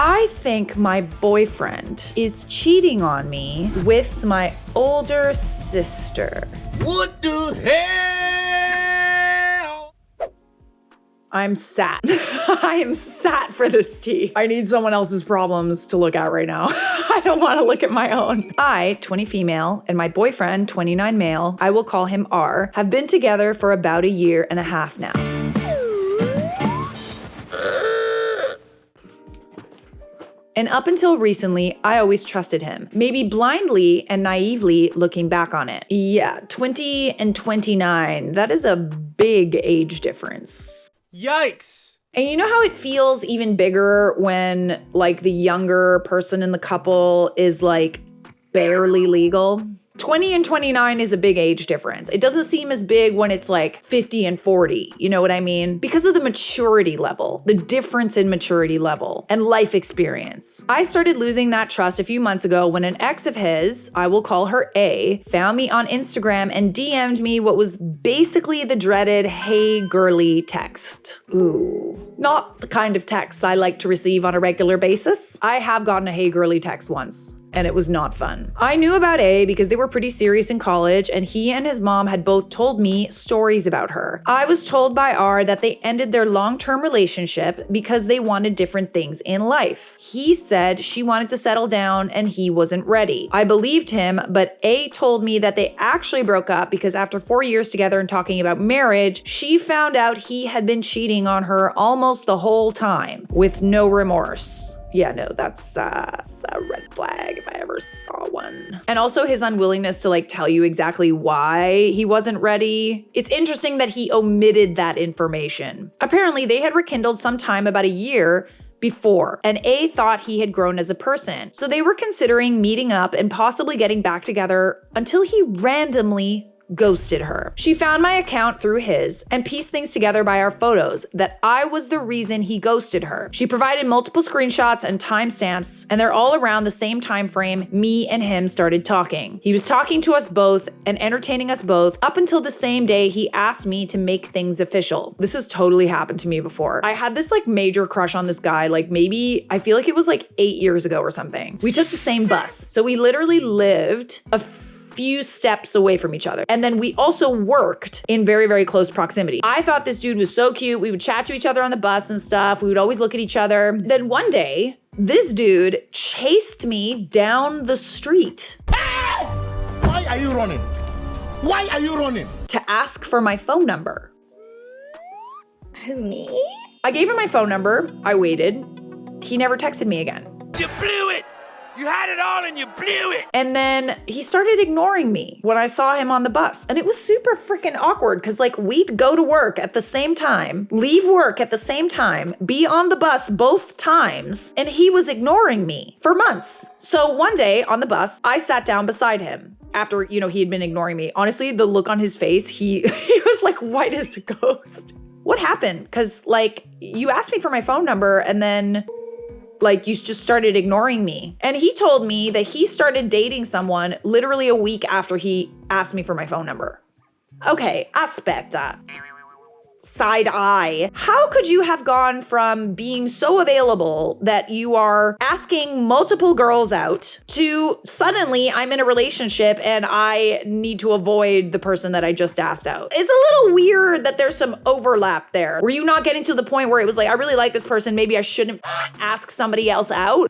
I think my boyfriend is cheating on me with my older sister. What the hell? I'm sat. I am sat for this tea. I need someone else's problems to look at right now. I don't want to look at my own. I, 20 female, and my boyfriend, 29 male, I will call him R, have been together for about 1.5 years now. And up until recently, I always trusted him. Maybe blindly and naively looking back on it. Yeah, 20 and 29, that is a big age difference. Yikes! And you know how it feels even bigger when like the younger person in the couple is like barely legal? 20 and 29 is a big age difference. It doesn't seem as big when it's like 50 and 40, you know what I mean? Because of the maturity level, the difference in maturity level and life experience. I started losing that trust a few months ago when an ex of his, I will call her A, found me on Instagram and DM'd me what was basically the dreaded "hey girly" text. Ooh, not the kind of texts I like to receive on a regular basis. I have gotten a "hey girly" text once, and it was not fun. I knew about A because they were pretty serious in college, and he and his mom had both told me stories about her. I was told by R that they ended their long-term relationship because they wanted different things in life. He said she wanted to settle down and he wasn't ready. I believed him, but A told me that they actually broke up because after 4 years together and talking about marriage, she found out he had been cheating on her almost the whole time with no remorse. Yeah, no, that's a red flag if I ever saw one. And also his unwillingness to like tell you exactly why he wasn't ready. It's interesting that he omitted that information. Apparently they had rekindled sometime about 1 year before, and A thought he had grown as a person. So they were considering meeting up and possibly getting back together until he randomly ghosted her. She found my account through his and pieced things together by our photos that I was the reason he ghosted her. She provided multiple screenshots and timestamps, and they're all around the same time frame me and him started talking. He was talking to us both and entertaining us both up until the same day he asked me to make things official. This has totally happened to me before. I had this like major crush on this guy, like maybe, I feel like it was like 8 years ago or something. We took the same bus. So we literally lived a few steps away from each other. And then we also worked in very, very close proximity. I thought this dude was so cute. We would chat to each other on the bus and stuff. We would always look at each other. Then one day, this dude chased me down the street. Why are you running? Why are you running? To ask for my phone number. Me? I gave him my phone number. I waited. He never texted me again. You blew it! You had it all and you blew it! And then he started ignoring me when I saw him on the bus. And it was super freaking awkward because like we'd go to work at the same time, leave work at the same time, be on the bus both times, and he was ignoring me for months. So one day on the bus, I sat down beside him after, he had been ignoring me. Honestly, the look on his face, he was like white as a ghost. What happened? Because like you asked me for my phone number and then like you just started ignoring me. And he told me that he started dating someone literally a week after he asked me for my phone number. Okay, aspetta. Side eye. How could you have gone from being so available that you are asking multiple girls out to suddenly I'm in a relationship and I need to avoid the person that I just asked out? It's a little weird that there's some overlap there. Were you not getting to the point where it was like, I really like this person, maybe I shouldn't ask somebody else out?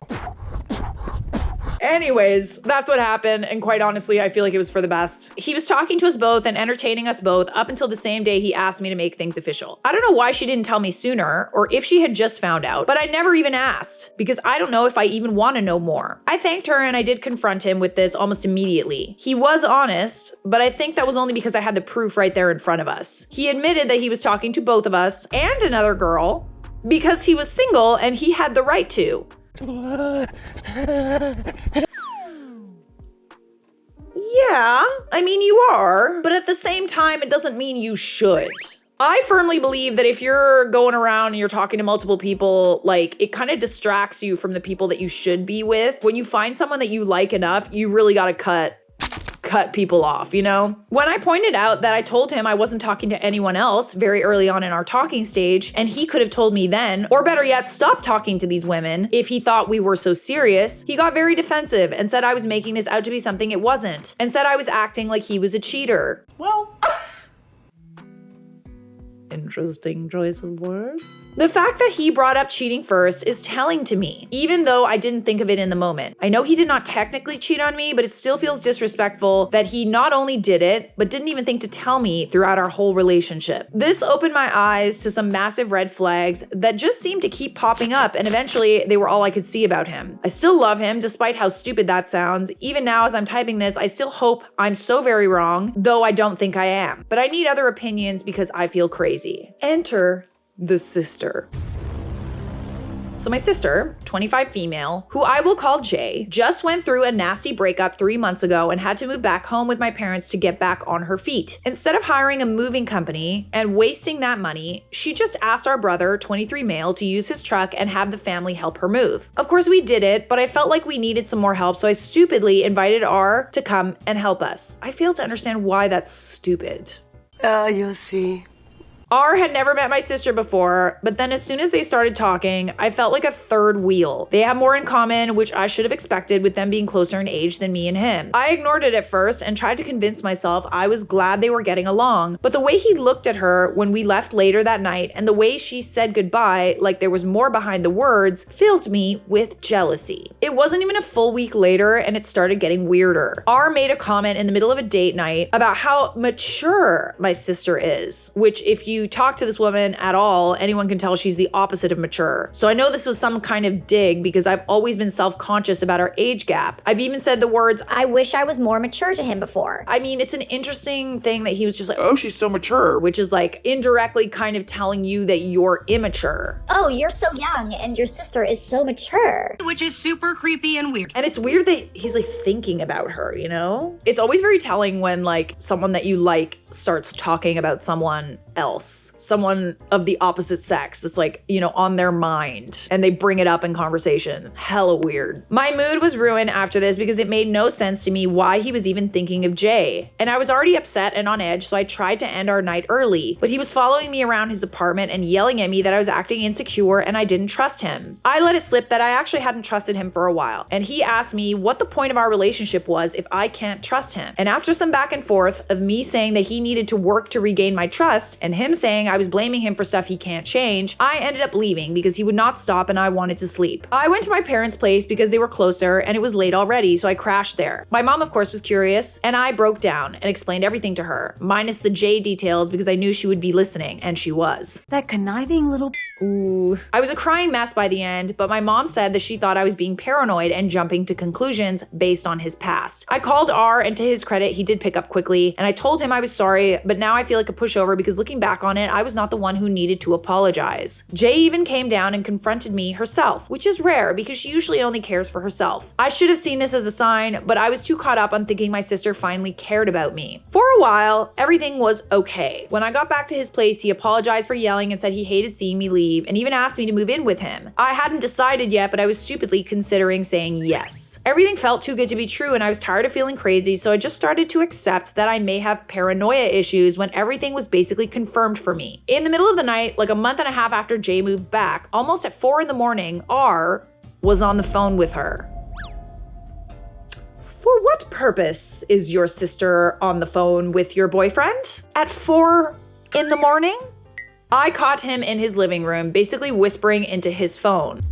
Anyways, that's what happened, and quite honestly, I feel like it was for the best. He was talking to us both and entertaining us both up until the same day he asked me to make things official. I don't know why she didn't tell me sooner, or if she had just found out, but I never even asked, because I don't know if I even want to know more. I thanked her and I did confront him with this almost immediately. He was honest, but I think that was only because I had the proof right there in front of us. He admitted that he was talking to both of us and another girl because he was single and he had the right to. Yeah, I mean you are, but at the same time, it doesn't mean you should. I firmly believe that if you're going around and you're talking to multiple people, like it kind of distracts you from the people that you should be with. When you find someone that you like enough, you really gotta cut cut people off, you know? When I pointed out that I told him I wasn't talking to anyone else very early on in our talking stage, and he could have told me then, or better yet, stop talking to these women if he thought we were so serious, he got very defensive and said I was making this out to be something it wasn't, and said I was acting like he was a cheater. Well, interesting choice of words. The fact that he brought up cheating first is telling to me, even though I didn't think of it in the moment. I know he did not technically cheat on me, but it still feels disrespectful that he not only did it, but didn't even think to tell me throughout our whole relationship. This opened my eyes to some massive red flags that just seemed to keep popping up, and eventually they were all I could see about him. I still love him, despite how stupid that sounds. Even now, as I'm typing this, I still hope I'm so very wrong, though I don't think I am. But I need other opinions because I feel crazy. Enter the sister. So my sister, 25 female, who I will call Jay, just went through a nasty breakup 3 months ago and had to move back home with my parents to get back on her feet. Instead of hiring a moving company and wasting that money, she just asked our brother, 23 male, to use his truck and have the family help her move. Of course we did it, but I felt like we needed some more help, so I stupidly invited R to come and help us. I fail to understand why that's stupid. You'll see. R had never met my sister before, but then as soon as they started talking, I felt like a third wheel. They have more in common, which I should have expected with them being closer in age than me and him. I ignored it at first and tried to convince myself I was glad they were getting along, but the way he looked at her when we left later that night and the way she said goodbye, like there was more behind the words, filled me with jealousy. It wasn't even a full week later and it started getting weirder. R made a comment in the middle of a date night about how mature my sister is, which if you talk to this woman at all, anyone can tell she's the opposite of mature. So I know this was some kind of dig because I've always been self-conscious about our age gap. I've even said the words, I wish I was more mature to him before. I mean, it's an interesting thing that he was just like, oh, she's so mature, which is like indirectly kind of telling you that you're immature. Oh, you're so young and your sister is so mature. Which is super creepy and weird. And it's weird that he's like thinking about her, you know? It's always very telling when like someone that you like starts talking about someone else, someone of the opposite sex that's like, you know, on their mind and they bring it up in conversation. Hella weird. My mood was ruined after this because it made no sense to me why he was even thinking of Jay. And I was already upset and on edge, so I tried to end our night early, but he was following me around his apartment and yelling at me that I was acting insecure and I didn't trust him. I let it slip that I actually hadn't trusted him for a while, and he asked me what the point of our relationship was if I can't trust him. And after some back and forth of me saying that he needed to work to regain my trust and him saying I was blaming him for stuff he can't change, I ended up leaving because he would not stop and I wanted to sleep. I went to my parents' place because they were closer and it was late already, so I crashed there. My mom, of course, was curious and I broke down and explained everything to her, minus the Jay details because I knew she would be listening, and she was. That conniving little... Ooh. I was a crying mess by the end, but my mom said that she thought I was being paranoid and jumping to conclusions based on his past. I called R, and to his credit, he did pick up quickly, and I told him I was sorry, but now I feel like a pushover because looking back on it, I was not the one who needed to apologize. Jay even came down and confronted me herself, which is rare because she usually only cares for herself. I should have seen this as a sign, but I was too caught up on thinking my sister finally cared about me. For a while, everything was okay. When I got back to his place, he apologized for yelling and said he hated seeing me leave and even asked me to move in with him. I hadn't decided yet, but I was stupidly considering saying yes. Everything felt too good to be true and I was tired of feeling crazy, so I just started to accept that I may have paranoia issues when everything was basically confirmed for me. In the middle of the night, like a month and a half after Jay moved back, almost at 4 a.m, R was on the phone with her. For what purpose is your sister on the phone with your boyfriend at 4 a.m? I caught him in his living room, basically whispering into his phone.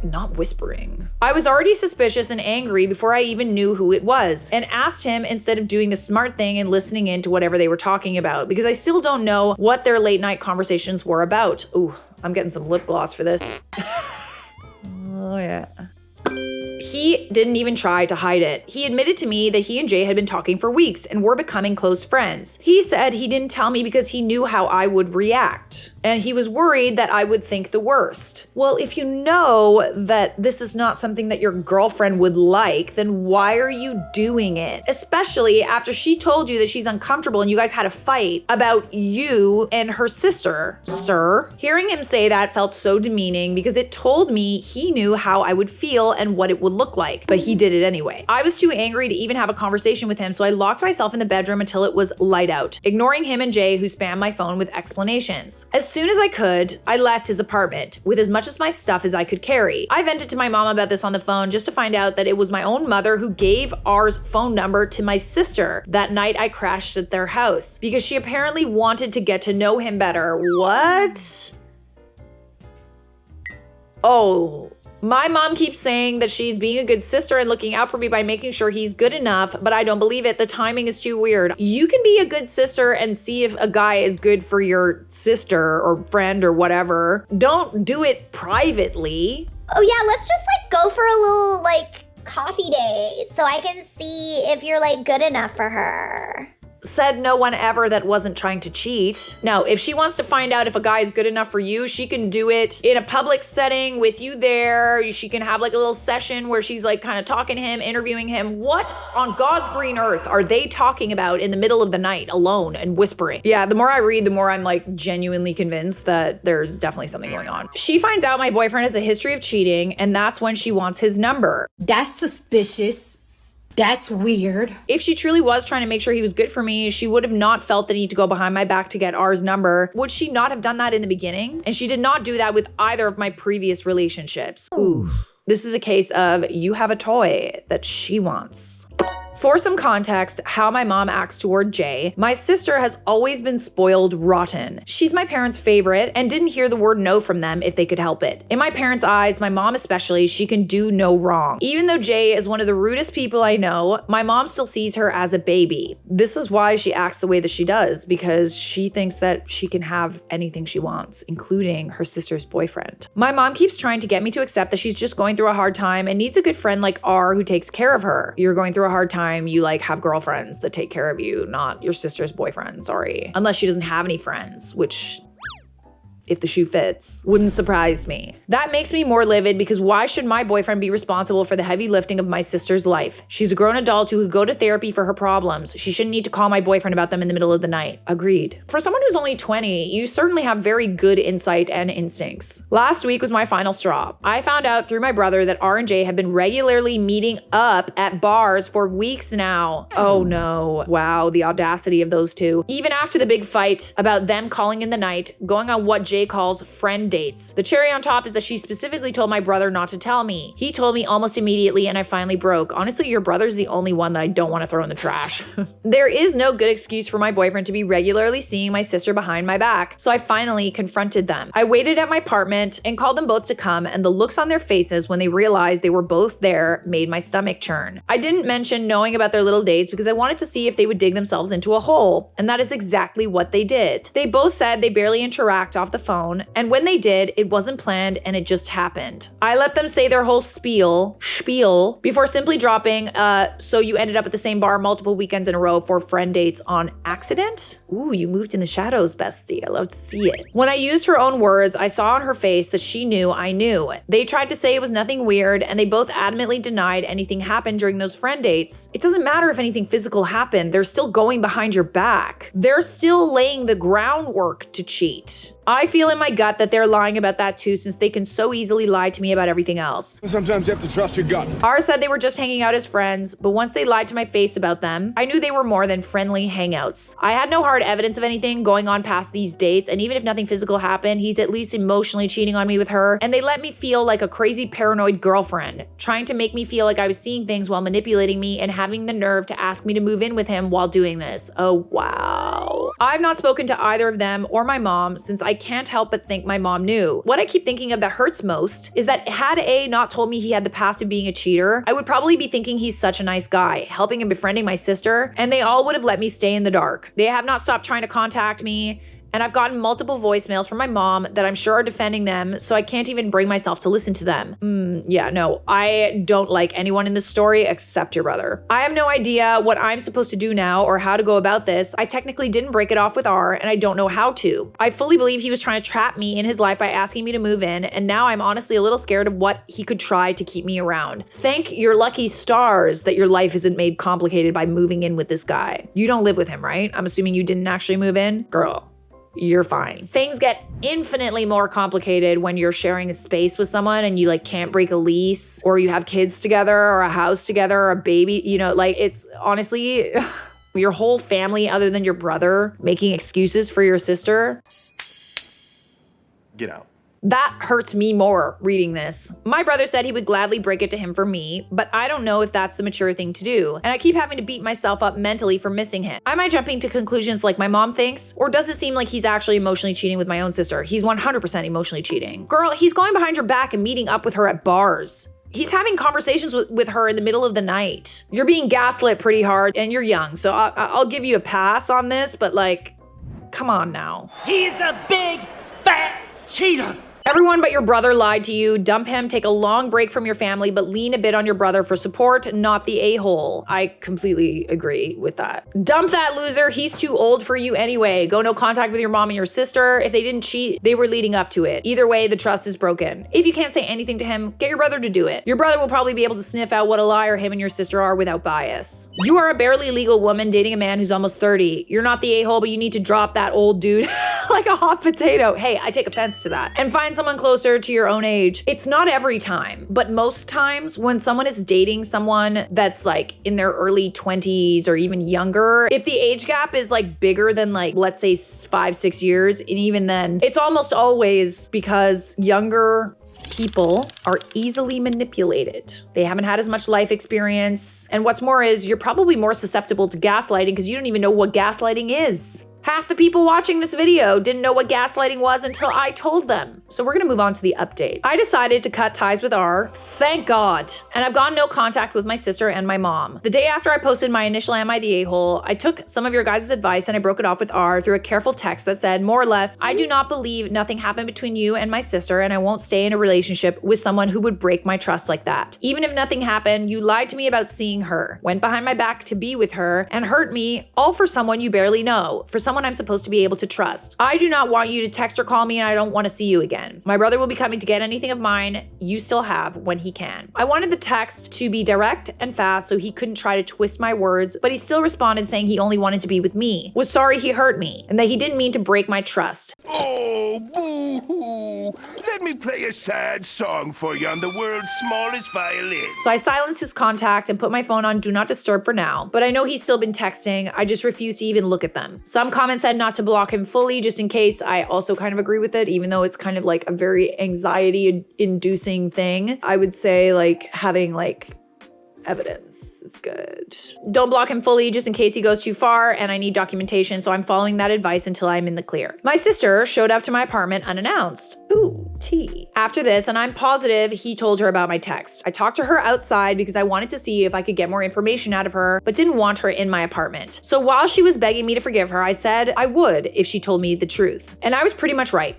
Not whispering. I was already suspicious and angry before I even knew who it was, and asked him instead of doing the smart thing and listening in to whatever they were talking about, because I still don't know what their late night conversations were about. Ooh, I'm getting some lip gloss for this. Oh yeah. He didn't even try to hide it. He admitted to me that he and Jay had been talking for weeks and were becoming close friends. He said he didn't tell me because he knew how I would react, and he was worried that I would think the worst. Well, if you know that this is not something that your girlfriend would like, then why are you doing it? Especially after she told you that she's uncomfortable and you guys had a fight about you and her sister, sir. Hearing him say that felt so demeaning because it told me he knew how I would feel and what it would look like, but he did it anyway. I was too angry to even have a conversation with him, so I locked myself in the bedroom until it was light out, ignoring him and Jay, who spammed my phone with explanations. As soon as I could, I left his apartment with as much of my stuff as I could carry. I vented to my mom about this on the phone just to find out that it was my own mother who gave R's phone number to my sister that night I crashed at their house because she apparently wanted to get to know him better. What? Oh. My mom keeps saying that she's being a good sister and looking out for me by making sure he's good enough, but I don't believe it. The timing is too weird. You can be a good sister and see if a guy is good for your sister or friend or whatever. Don't do it privately. Oh yeah, let's just go for a little coffee date so I can see if you're good enough for her. Said no one ever that wasn't trying to cheat. No, if she wants to find out if a guy is good enough for you, she can do it in a public setting with you there. She can have a little session where she's kind of talking to him, interviewing him. What on God's green earth are they talking about in the middle of the night alone and whispering? Yeah, the more I read, the more I'm genuinely convinced that there's definitely something going on. She finds out my boyfriend has a history of cheating, and that's when she wants his number. That's suspicious. That's weird. If she truly was trying to make sure he was good for me, she would have not felt the need to go behind my back to get R's number. Would she not have done that in the beginning? And she did not do that with either of my previous relationships. Ooh. This is a case of you have a toy that she wants. For some context, how my mom acts toward Jay, my sister has always been spoiled rotten. She's my parents' favorite and didn't hear the word no from them if they could help it. In my parents' eyes, my mom especially, she can do no wrong. Even though Jay is one of the rudest people I know, my mom still sees her as a baby. This is why she acts the way that she does, because she thinks that she can have anything she wants, including her sister's boyfriend. My mom keeps trying to get me to accept that she's just going through a hard time and needs a good friend like R who takes care of her. You're going through a hard time, you have girlfriends that take care of you, not your sister's boyfriend, sorry. Unless she doesn't have any friends, which, if the shoe fits, wouldn't surprise me. That makes me more livid because why should my boyfriend be responsible for the heavy lifting of my sister's life? She's a grown adult who could go to therapy for her problems. She shouldn't need to call my boyfriend about them in the middle of the night. Agreed. For someone who's only 20, you certainly have very good insight and instincts. Last week was my final straw. I found out through my brother that R and J have been regularly meeting up at bars for weeks now. Oh no. Wow, the audacity of those two. Even after the big fight about them calling in the night, going on what Jay calls friend dates. The cherry on top is that she specifically told my brother not to tell me. He told me almost immediately and I finally broke. Honestly, your brother's the only one that I don't want to throw in the trash. There is no good excuse for my boyfriend to be regularly seeing my sister behind my back, so I finally confronted them. I waited at my apartment and called them both to come, and the looks on their faces when they realized they were both there made my stomach churn. I didn't mention knowing about their little dates because I wanted to see if they would dig themselves into a hole, and that is exactly what they did. They both said they barely interact off the phone, and when they did, it wasn't planned and it just happened. I let them say their whole spiel before simply dropping, so you ended up at the same bar multiple weekends in a row for friend dates on accident? Ooh, you moved in the shadows, bestie. I love to see it. When I used her own words, I saw on her face that she knew I knew. They tried to say it was nothing weird, and they both adamantly denied anything happened during those friend dates. It doesn't matter if anything physical happened, they're still going behind your back. They're still laying the groundwork to cheat. I feel in my gut that they're lying about that too, since they can so easily lie to me about everything else. Sometimes you have to trust your gut. R said they were just hanging out as friends, but once they lied to my face about them, I knew they were more than friendly hangouts. I had no hard evidence of anything going on past these dates, and even if nothing physical happened, he's at least emotionally cheating on me with her, and they let me feel like a crazy paranoid girlfriend, trying to make me feel like I was seeing things while manipulating me and having the nerve to ask me to move in with him while doing this. Oh, wow. I've not spoken to either of them or my mom since I can't help but think my mom knew. What I keep thinking of that hurts most is that had A not told me he had the past of being a cheater, I would probably be thinking he's such a nice guy, helping and befriending my sister, and they all would have let me stay in the dark. They have not stopped trying to contact me, and I've gotten multiple voicemails from my mom that I'm sure are defending them, so I can't even bring myself to listen to them. Yeah, no, I don't like anyone in this story except your brother. I have no idea what I'm supposed to do now or how to go about this. I technically didn't break it off with R, and I don't know how to. I fully believe he was trying to trap me in his life by asking me to move in, and now I'm honestly a little scared of what he could try to keep me around. Thank your lucky stars that your life isn't made complicated by moving in with this guy. You don't live with him, right? I'm assuming you didn't actually move in? Girl. you're fine. Things get infinitely more complicated when you're sharing a space with someone and you like can't break a lease, or you have kids together or a house together or a baby, you know, like it's honestly your whole family other than your brother making excuses for your sister. Get out. That hurts me more reading this. My brother said he would gladly break it to him for me, but I don't know if that's the mature thing to do. And I keep having to beat myself up mentally for missing him. Am I jumping to conclusions like my mom thinks? Or does it seem like he's actually emotionally cheating with my own sister? He's 100% emotionally cheating. Girl, he's going behind your back and meeting up with her at bars. He's having conversations with her in the middle of the night. You're being gaslit pretty hard and you're young, so I'll give you a pass on this, but like, come on now. He's a big, fat cheater. Everyone but your brother lied to you. Dump him, take a long break from your family, but lean a bit on your brother for support, not the a-hole. I completely agree with that. Dump that loser. He's too old for you anyway. Go no contact with your mom and your sister. If they didn't cheat, they were leading up to it. Either way, the trust is broken. If you can't say anything to him, get your brother to do it. Your brother will probably be able to sniff out what a liar him and your sister are without bias. You are a barely legal woman dating a man who's almost 30. You're not the a-hole, but you need to drop that old dude like a hot potato. Hey, I take offense to that. And find someone closer to your own age. It's not every time, but most times when someone is dating someone that's like in their early 20s or even younger, if the age gap is like bigger than like, let's say 5-6 years, and even then, it's almost always because younger people are easily manipulated. They haven't had as much life experience. And what's more is you're probably more susceptible to gaslighting because you don't even know what gaslighting is. Half the people watching this video didn't know what gaslighting was until I told them. So we're gonna move on to the update. I decided to cut ties with R, thank God. And I've gotten no contact with my sister and my mom. The day after I posted my initial Am I the A-hole, I took some of your guys' advice and I broke it off with R through a careful text that said, more or less, I do not believe nothing happened between you and my sister, and I won't stay in a relationship with someone who would break my trust like that. Even if nothing happened, you lied to me about seeing her, went behind my back to be with her, and hurt me, all for someone you barely know, for someone I'm supposed to be able to trust. I do not want you to text or call me, and I don't want to see you again. My brother will be coming to get anything of mine you still have when he can. I wanted the text to be direct and fast so he couldn't try to twist my words, but he still responded saying he only wanted to be with me, was sorry he hurt me, and that he didn't mean to break my trust. Oh, boo-hoo. Let me play a sad song for you on the world's smallest violin. So I silenced his contact and put my phone on Do Not Disturb for now, but I know he's still been texting. I just refuse to even look at them. Some comments said not to block him fully just in case. I also kind of agree with it, even though it's kind of like a very anxiety-inducing thing. I would say like having like evidence is good. Don't block him fully just in case he goes too far, and I need documentation, so I'm following that advice until I'm in the clear. My sister showed up to my apartment unannounced. Ooh, tea. After this, and I'm positive he told her about my text. I talked to her outside because I wanted to see if I could get more information out of her, but didn't want her in my apartment. So while she was begging me to forgive her, I said I would if she told me the truth. And I was pretty much right.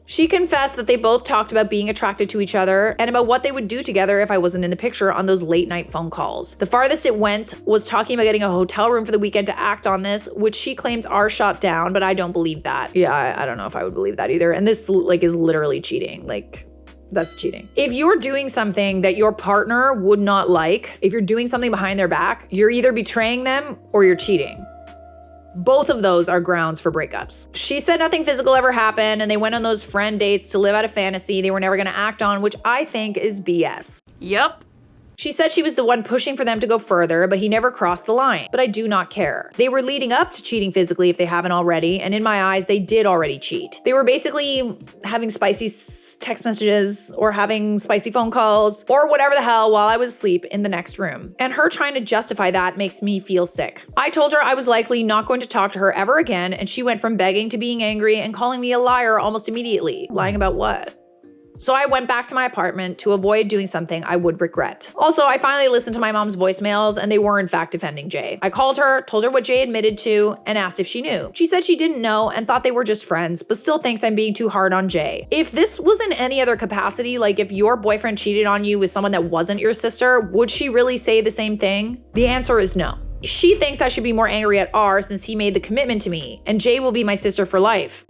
She confessed that they both talked about being attracted to each other and about what they would do together if I wasn't in the picture on those late night phone calls. The farthest it went was talking about getting a hotel room for the weekend to act on this, which she claims are shot down, but I don't believe that. Yeah, I don't know if I would believe that either. And this like is literally cheating. Like, that's cheating. If you're doing something that your partner would not like, if you're doing something behind their back, you're either betraying them or you're cheating. Both of those are grounds for breakups. She said nothing physical ever happened and they went on those friend dates to live out a fantasy they were never gonna act on, which I think is BS. Yep. She said she was the one pushing for them to go further, but he never crossed the line. But I do not care. They were leading up to cheating physically if they haven't already, and in my eyes, they did already cheat. They were basically having spicy text messages or having spicy phone calls or whatever the hell while I was asleep in the next room. And her trying to justify that makes me feel sick. I told her I was likely not going to talk to her ever again, and she went from begging to being angry and calling me a liar almost immediately. Lying about what? So I went back to my apartment to avoid doing something I would regret. Also, I finally listened to my mom's voicemails and they were in fact defending Jay. I called her, told her what Jay admitted to, and asked if she knew. She said she didn't know and thought they were just friends, but still thinks I'm being too hard on Jay. If this was in any other capacity, like if your boyfriend cheated on you with someone that wasn't your sister, would she really say the same thing? The answer is no. She thinks I should be more angry at R since he made the commitment to me, and Jay will be my sister for life.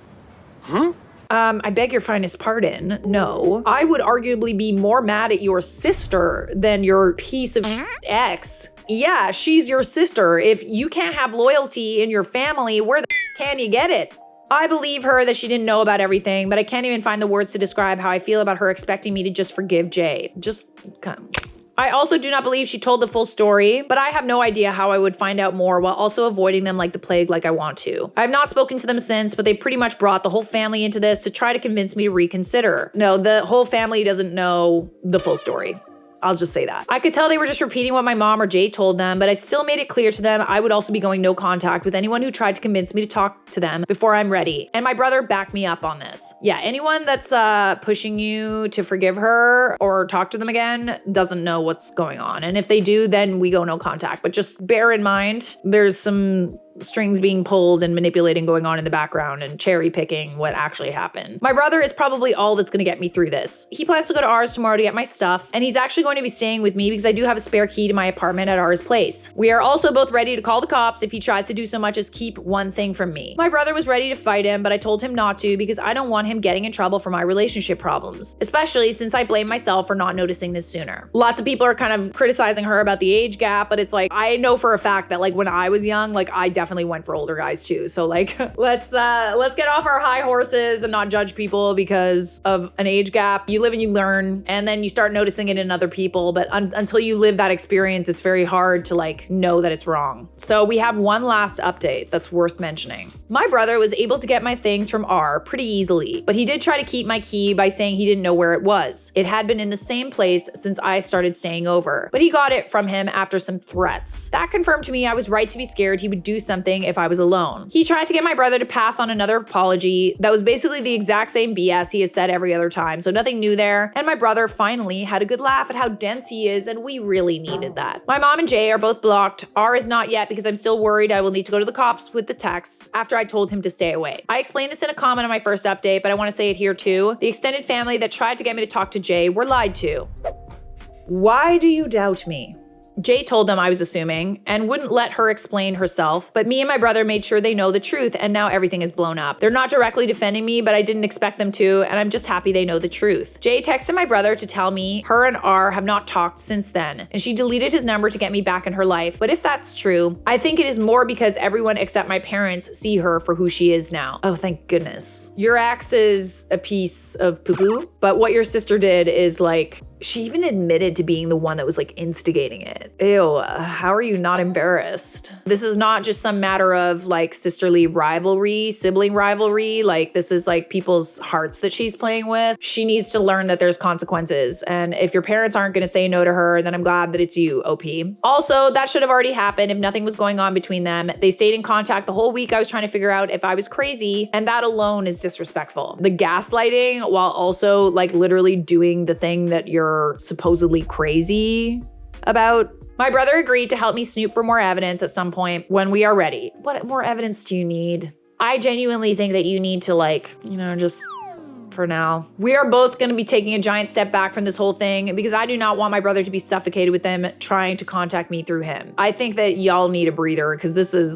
I beg your finest pardon. No. I would arguably be more mad at your sister than your piece of ex. Yeah, she's your sister. If you can't have loyalty in your family, where the can you get it? I believe her that she didn't know about everything, but I can't even find the words to describe how I feel about her expecting me to just forgive Jay. Just come. I also do not believe she told the full story, but I have no idea how I would find out more while also avoiding them like the plague like I want to. I have not spoken to them since, but they pretty much brought the whole family into this to try to convince me to reconsider. No, the whole family doesn't know the full story. I'll just say that. I could tell they were just repeating what my mom or Jay told them, but I still made it clear to them I would also be going no contact with anyone who tried to convince me to talk to them before I'm ready. And my brother backed me up on this. Yeah, anyone that's pushing you to forgive her or talk to them again doesn't know what's going on. And if they do, then we go no contact. But just bear in mind, there's some strings being pulled and manipulating going on in the background and cherry picking what actually happened. My brother is probably all that's gonna get me through this. He plans to go to ours tomorrow to get my stuff, and he's actually going to be staying with me because I do have a spare key to my apartment at ours place. We are also both ready to call the cops if he tries to do so much as keep one thing from me. My brother was ready to fight him, but I told him not to because I don't want him getting in trouble for my relationship problems, especially since I blame myself for not noticing this sooner. Lots of people are kind of criticizing her about the age gap, but it's like, I know for a fact that like when I was young, like I definitely went for older guys too. So like, let's get off our high horses and not judge people because of an age gap. You live and you learn, and then you start noticing it in other people. But until you live that experience, it's very hard to like know that it's wrong. So we have one last update that's worth mentioning. My brother was able to get my things from R pretty easily, but he did try to keep my key by saying he didn't know where it was. It had been in the same place since I started staying over, but he got it from him after some threats. That confirmed to me I was right to be scared he would do something if I was alone. He tried to get my brother to pass on another apology that was basically the exact same BS he has said every other time, so nothing new there, and my brother finally had a good laugh at how dense he is, and we really needed that. My mom and Jay are both blocked. R is not yet because I'm still worried I will need to go to the cops with the texts after I told him to stay away. I explained this in a comment on my first update, but I want to say it here too. The extended family that tried to get me to talk to Jay were lied to. Why do you doubt me? Jay told them I was assuming and wouldn't let her explain herself, but me and my brother made sure they know the truth, and now everything is blown up. They're not directly defending me, but I didn't expect them to, and I'm just happy they know the truth. Jay texted my brother to tell me her and R have not talked since then, and she deleted his number to get me back in her life. But if that's true, I think it is more because everyone except my parents see her for who she is now. Oh, thank goodness. Your ex is a piece of poo-poo, but what your sister did is like, she even admitted to being the one that was like instigating it. Ew, how are you not embarrassed? This is not just some matter of like sisterly rivalry, sibling rivalry. Like this is like people's hearts that she's playing with. She needs to learn that there's consequences. And if your parents aren't gonna say no to her, then I'm glad that it's you, OP. Also, that should have already happened if nothing was going on between them. They stayed in contact the whole week I was trying to figure out if I was crazy, and that alone is disrespectful. The gaslighting while also like literally doing the thing that you're supposedly crazy about. My brother agreed to help me snoop for more evidence at some point when we are ready. What more evidence do you need? I genuinely think that you need to like, just for now. We are both going to be taking a giant step back from this whole thing because I do not want my brother to be suffocated with them trying to contact me through him. I think that y'all need a breather because this is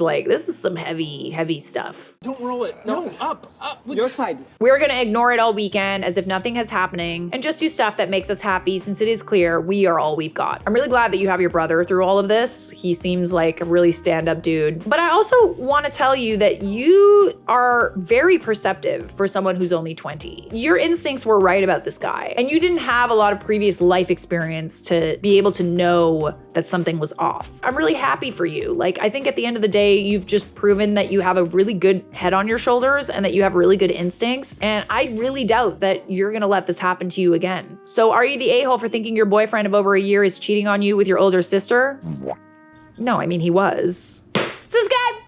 some heavy stuff. Don't roll it. No, up. Your side. We're going to ignore it all weekend as if nothing is happening and just do stuff that makes us happy since it is clear we are all we've got. I'm really glad that you have your brother through all of this. He seems like a really stand-up dude. But I also want to tell you that you are very perceptive for someone who's only 20. Your instincts were right about this guy, and you didn't have a lot of previous life experience to be able to know that something was off. I'm really happy for you. Like, I think at the end of the day, you've just proven that you have a really good head on your shoulders and that you have really good instincts, and I really doubt that you're gonna let this happen to you again. So are you the a-hole for thinking your boyfriend of over a year is cheating on you with your older sister? No, I mean, he was.